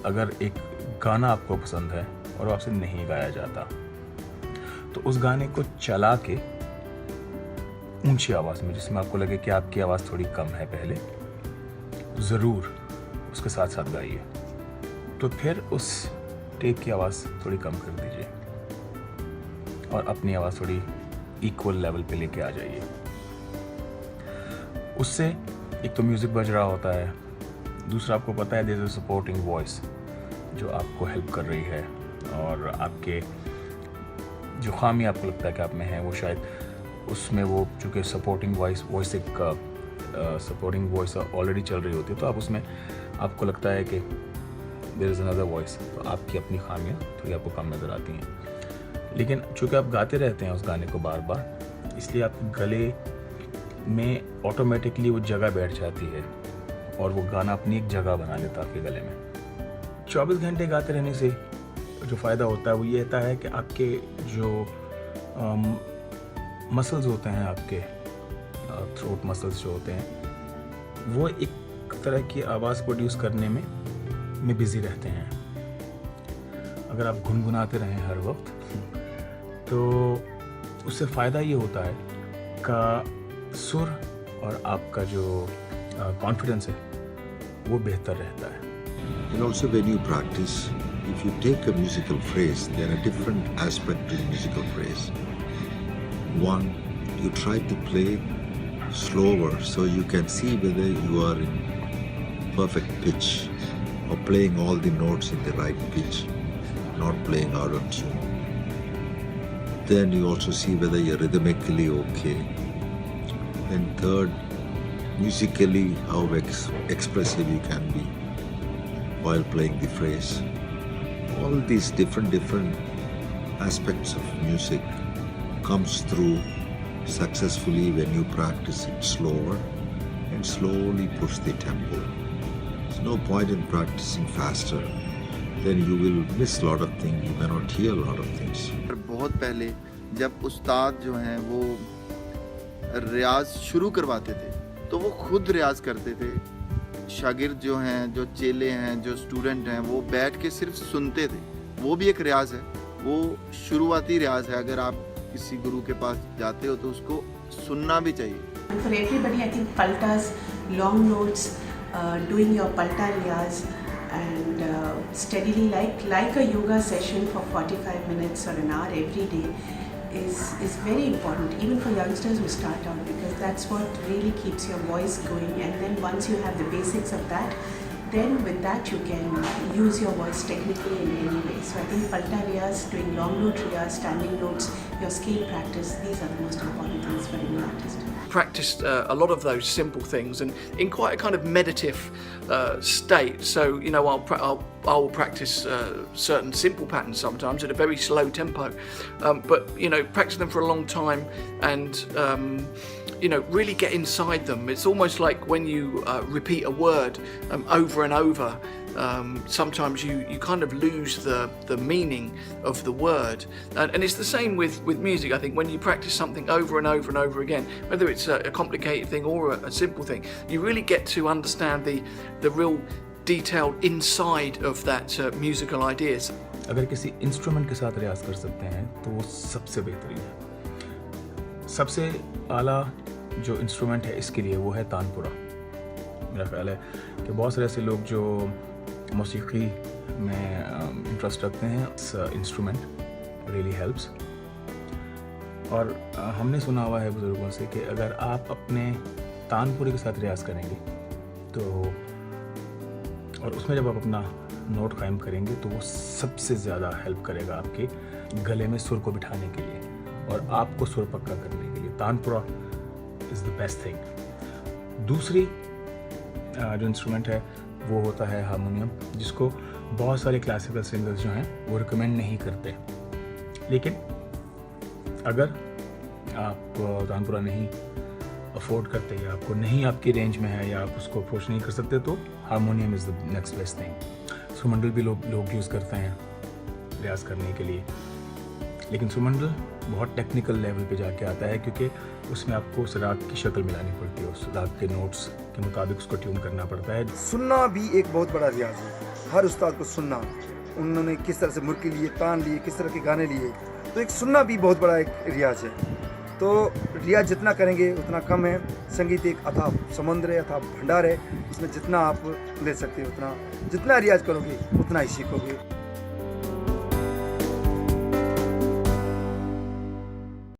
अगर एक गाना आपको पसंद है और वो आपसे नहीं गाया जाता, तो उस गाने को चला के ऊंची आवाज़ में, जिसमें आपको लगे कि आपकी आवाज़ थोड़ी कम है पहले, ज़रूर उसके साथ साथ गाइए। तो फिर उस टेक की आवाज़ थोड़ी कम कर दीजिए और अपनी आवाज़ थोड़ी इक्वल लेवल पे लेके आ जाइए। उससे एक तो म्यूज़िक बज रहा होता है, दूसरा आपको पता है there is a supporting voice जो आपको हेल्प कर रही है, और आपके जो खामी आपको लगता है कि आप में है, वो शायद उसमें वो चूँकि सपोर्टिंग वॉइस एक सपोर्टिंग वॉइस ऑलरेडी चल रही होती है, तो आप उसमें आपको लगता है कि देयर इज़ अनदर वॉइस, तो आपकी अपनी खामियाँ थोड़ी आपको कम नज़र आती हैं। लेकिन चूँकि आप गाते रहते हैं उस गाने को बार बार, इसलिए आपके गले में ऑटोमेटिकली वो जगह बैठ जाती है और वो गाना अपनी एक जगह बना लेता है आपके गले में। 24 घंटे गाते रहने से जो फ़ायदा होता है वो ये रहता है कि आपके जो मसल्स होते हैं, आपके थ्रोट मसल्स जो होते हैं, वो एक तरह की आवाज़ प्रोड्यूस करने में बिज़ी रहते हैं। अगर आप गुनगुनाते रहें हर वक्त, तो उससे फ़ायदा ये होता है कि सुर और आपका जो कॉन्फिडेंस है वो बेहतर रहता है। And also when you practice, if you take a musical phrase, there are different aspects to the musical phrase. One, you try to play slower so you can see whether you are in perfect pitch or playing all the notes in the right pitch, not playing out of tune. Then you also see whether you're rhythmically okay. And third, musically how expressive you can be while playing the phrase. All these different aspects of music comes through successfully when you practice it slower and slowly push the tempo. There's no point in practicing faster, then you will miss a lot of things, you may not hear a lot of things. बहुत पहले जब उस्ताद जो हैं वो रियाज शुरू करवाते थे तो वो खुद रियाज करते थे। शागिर्द जो हैं, जो चेले हैं, जो स्टूडेंट हैं, वो बैठ के सिर्फ सुनते थे। वो भी एक रियाज है, वो शुरुआती रियाज है। अगर आप किसी गुरु के पास जाते हो तो उसको सुनना भी चाहिए। And for everybody, I think paltas, long notes, doing your palta riyaz and steadily like a yoga session for 45 minutes or an hour every day is very important, even for youngsters who start out, because that's what really keeps your voice going. And then once you have the basics of that, then with that you can use your voice technically in any way. So I think palta riyaz, doing long note riyaz, standing notes, your scale practice, these are the most important things for any artist. Practiced a lot of those simple things and in quite a kind of meditative state. So you know, I'll practice certain simple patterns sometimes at a very slow tempo, but you know, practice them for a long time and you know, really get inside them. It's almost like when you repeat a word over and over. Sometimes you kind of lose the meaning of the word, and it's the same with music. I think when you practice something over and over and over again, whether it's a complicated thing or a simple thing, you really get to understand the real detailed inside of that musical ideas. अगर किसी instrument के साथ रियाज कर सकते हैं तो वो सबसे बेहतरीन है। सबसे आला जो इंस्ट्रूमेंट है इसके लिए वो है तानपुरा। मेरा ख्याल है कि बहुत सारे ऐसे लोग जो मौसीकी में इंटरेस्ट रखते हैं, इस इंस्ट्रूमेंट रियली हेल्प्स। और हमने सुना हुआ है बुज़ुर्गों से कि अगर आप अपने तानपुरे के साथ रियाज करेंगे तो, और उसमें जब आप अपना नोट कायम करेंगे तो वो सबसे ज़्यादा हेल्प करेगा आपके गले में सुर को बिठाने के लिए और आपको सुर पक्का करने के लिए। Tanpura is the best thing. दूसरी जो इंस्ट्रूमेंट है वो होता है हारमोनियम, जिसको बहुत सारे क्लासिकल सिंगर्स जो हैं वो रिकमेंड नहीं करते। लेकिन अगर आप तानपुरा नहीं अफोर्ड करते या आपको नहीं आपकी रेंज में है या आप उसको अप्रोच नहीं कर सकते तो harmonium is the next best thing. सुमंडल भी लोग यूज़ करते हैं रियाज करने के लिए, लेकिन सुमंडल बहुत टेक्निकल लेवल पे जाके आता है क्योंकि उसमें आपको उस राग की शक्ल मिलानी पड़ती है, उस राग के नोट्स के मुताबिक उसको ट्यून करना पड़ता है। सुनना भी एक बहुत बड़ा रियाज है। हर उस्ताद को सुनना, उन्होंने किस तरह से मुर्की लिए, तान लिए, किस तरह के गाने लिए, तो एक सुनना भी बहुत बड़ा एक रियाज है। तो रियाज जितना करेंगे उतना कम है। संगीत एक अथाह समुद्र है, अथाह भंडार है, इसमें जितना आप ले सकते हो उतना, जितना रियाज करोगे उतना ही सीखोगे।